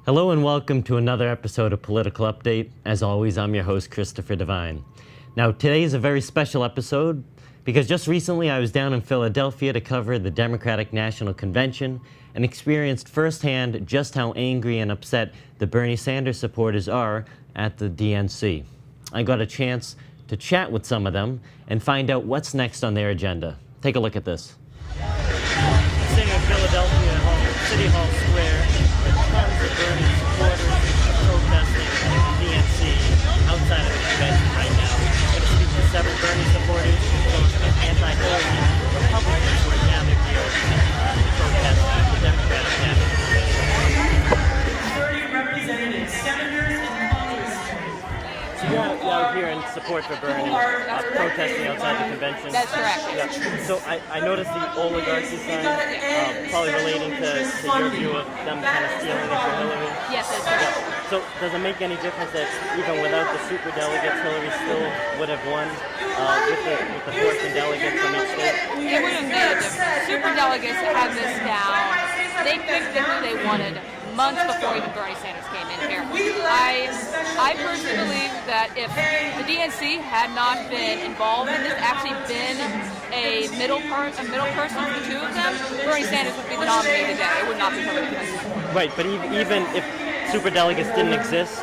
Hello and welcome to another episode of Political Update. As always, I'm your host, Christopher Devine. Now, today is a very special episode because just recently I was down in Philadelphia to cover the Democratic National Convention and experienced firsthand just how angry and upset the Bernie Sanders supporters are at the DNC. I got a chance to chat with some of them and find out what's next on their agenda. Take a look at this. Sitting in Philadelphia City Hall Square, tons of Bernie supporters protesting at the DNC outside of the convention right now. I'm going to speak to several Bernie supporters, those anti-Hillary Republicans who are gathered here to protest the Democratic National Convention. 30 representatives, senators, and congressmen. So you're out here in support for Bernie, protesting outside the convention? That's correct. Yeah. So I noticed the oligarchy sign, probably relating to your view of them kind of stealing it for Hillary. Yes, that's correct. Yeah. So does it make any difference that even without the superdelegates, Hillary still would have won with the 14 delegates from each state? It wouldn't make a difference. Superdelegates have this down. They picked who they wanted months before even Bernie Sanders came in here. I personally believe that if the DNC had not been involved in this, actually been a middle person for the two of them, Bernie Sanders would be the nominee today. It would not be Hillary Clinton. Right, but even if superdelegates didn't exist,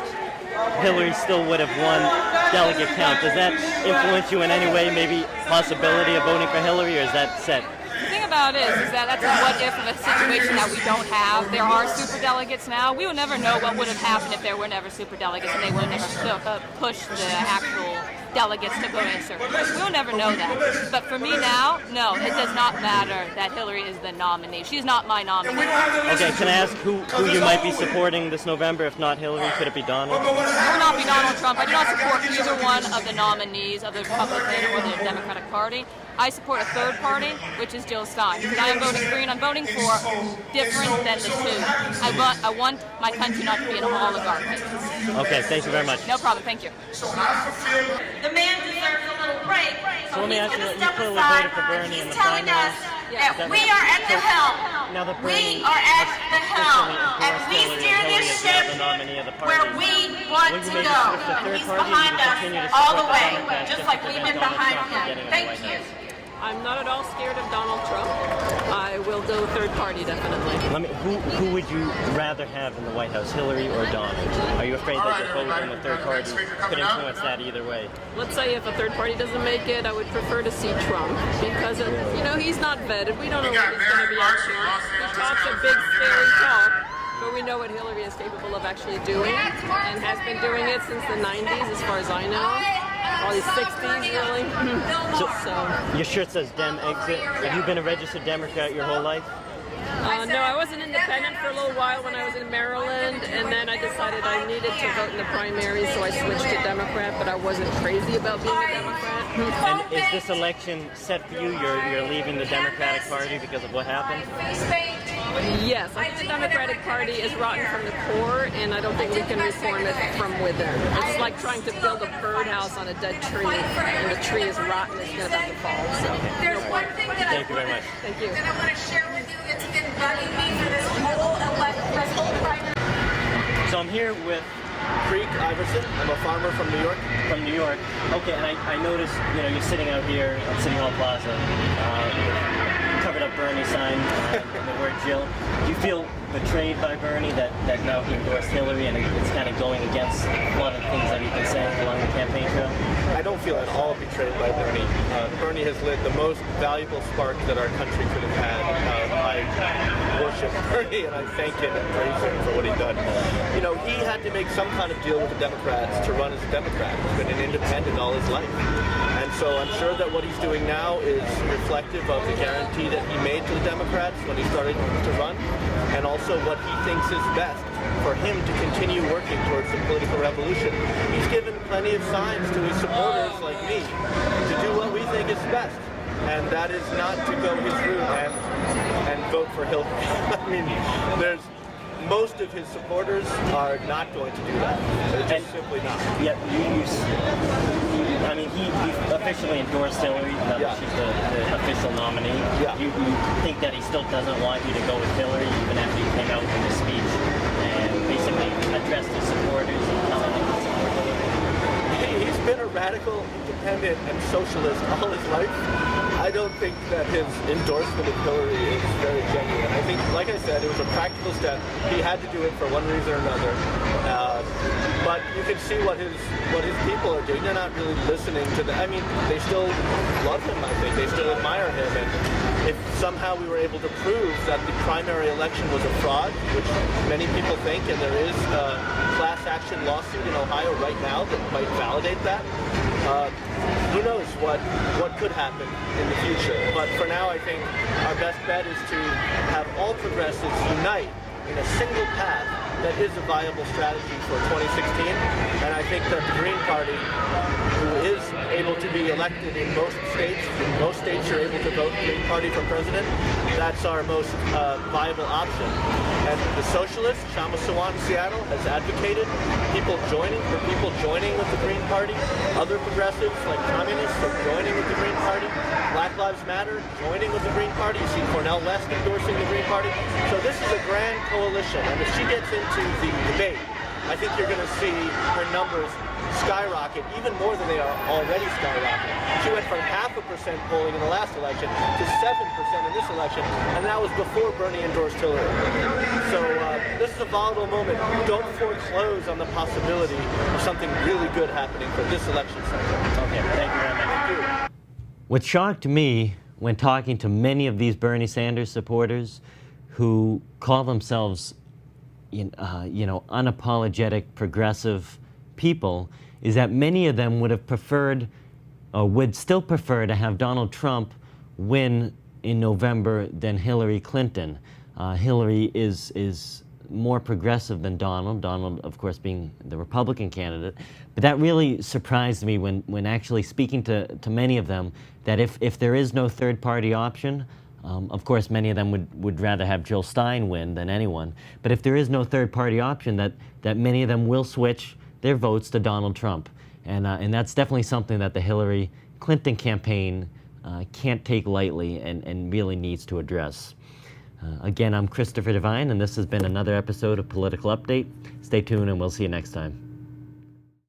Hillary still would have won delegate count. Does that influence you in any way, maybe possibility of voting for Hillary, or is that set? The thing about it is that that's a what if of a situation that we don't have. There are superdelegates now. We will never know what would have happened if there were never superdelegates and they would have never pushed the actual delegates to vote in a certain way. We will never know that. But for me now, no, it does not matter that Hillary is the nominee. She's not my nominee. Okay, can I ask who you might be supporting this November? If not Hillary, could it be Donald? It will not be Donald Trump. I do not support either one of the nominees of the Republican or the Democratic Party. I support a third party, which is Jill Stein. Because I am voting green. I'm voting for different than the two. I want my country not to be an oligarchy. Okay, thank you very much. No problem. Thank you. The man deserves a little break. So let me ask you, you Step clearly aside. voted for Bernie in He's the telling primary. us that we are at the helm. Now that Bernie We are at the helm, officially and we endorsed steer Hillary this as ship the nominee of the party, where we want will you to maybe go. switch to And third he's party, or behind will you us continue to all support the way, Democrats just to like we've prevent been Donald behind Trump from him. getting in the Thank White you. House? I'm not at all scared of Donald Trump. I will go third party, definitely. Who would you rather have in the White House, Hillary or Donald? Are you afraid that your vote in the third party could influence that either way? Let's say if a third party doesn't make it, I would prefer to see Trump because, he's not vetted. We don't know what he's going to be actually. He talks a big, scary talk, but we know what Hillary is capable of actually doing and has been doing it since the 90s, as far as I know. Probably 60s, really. So, your shirt says Dem Exit. Have you been a registered Democrat your whole life? no, I was an independent for a little while when I was in Maryland, and then I decided I needed to vote in the primaries, so I switched to Democrat, but I wasn't crazy about being a Democrat. And is this election set for you? You're leaving the Democratic Party because of what happened? Yes, I think the Democratic Party is rotten from the core, and I don't think we can reform it from within. It's like trying to build a birdhouse on a dead tree, and the tree is rotten, it's about to fall. So, no point. Thank you very much. Thank you. that I want to share with you that's been bugging me for this whole primary. So I'm here with Creek Iverson. I'm a farmer from New York. from New York. Okay, and I noticed, you're sitting out here at City Hall Plaza, covered up Bernie sign, and the word Jill. Do you feel betrayed by Bernie that now he endorsed Hillary and it's kind of going against a lot of the things that he's been saying along the campaign trail? I don't feel at all betrayed by Bernie. Bernie has lit the most valuable spark that our country could have had. I worship Bernie and I thank him and praise him for what he's done. He had to make some kind of deal with the Democrats to run as a Democrat. He's been an independent all his life. And so I'm sure that what he's doing now is reflective of the guarantee that he made to the Democrats when he started to run, and also what he thinks is best for him to continue working towards the political revolution. He's given plenty of signs to his supporters like me to do what we think is best, and that is not to go his route and vote for Hillary. I mean, most of his supporters are not going to do that. They're just simply not. Yeah, he officially endorsed Hillary, now that she's the official nominee. Yeah. You think that he still doesn't want you to go with Hillary even after you came out with his speech and basically radical, independent, and socialist all his life, I don't think that his endorsement of Hillary is very genuine. I think, like I said, it was a practical step. He had to do it for one reason or another. But you can see what his people are doing. They're not really listening to I mean, they still love him, I think. They still admire him. And if somehow we were able to prove that the primary election was a fraud, which many people think, and there is a class action lawsuit in Ohio right now that might validate that, who knows what could happen in the future. But for now, I think our best bet is to have all progressives unite in a single path that is a viable strategy for 2016. And I think that the Green Party, who is able to be elected in most states you're able to vote Green Party for president, that's our most viable option. And the socialist, Shama Sawant in Seattle, has advocated people joining with the Green Party. Other progressives, like communists, are joining with the Green Party. Black Lives Matter, joining with the Green Party. You see Cornel West endorsing the Green Party. So this is a grand coalition, and if she gets into the debate, I think you're going to see her numbers skyrocket, even more than they are already skyrocketing. She went from 0.5% polling in the last election to 7% in this election, and that was before Bernie endorsed Hillary. So this is a volatile moment. Don't foreclose on the possibility of something really good happening for this election cycle. Okay, thank you very much. Thank you. What shocked me when talking to many of these Bernie Sanders supporters who call themselves unapologetic progressive people is that many of them would have preferred, or would still prefer, to have Donald Trump win in November than Hillary Clinton. Hillary is more progressive than Donald, of course, being the Republican candidate. But that really surprised me when actually speaking to many of them, that if there is no third-party option, of course, many of them would rather have Jill Stein win than anyone. But if there is no third-party option, that many of them will switch their votes to Donald Trump. And that's definitely something that the Hillary Clinton campaign can't take lightly and really needs to address. Again, I'm Christopher Devine, and this has been another episode of Political Update. Stay tuned, and we'll see you next time.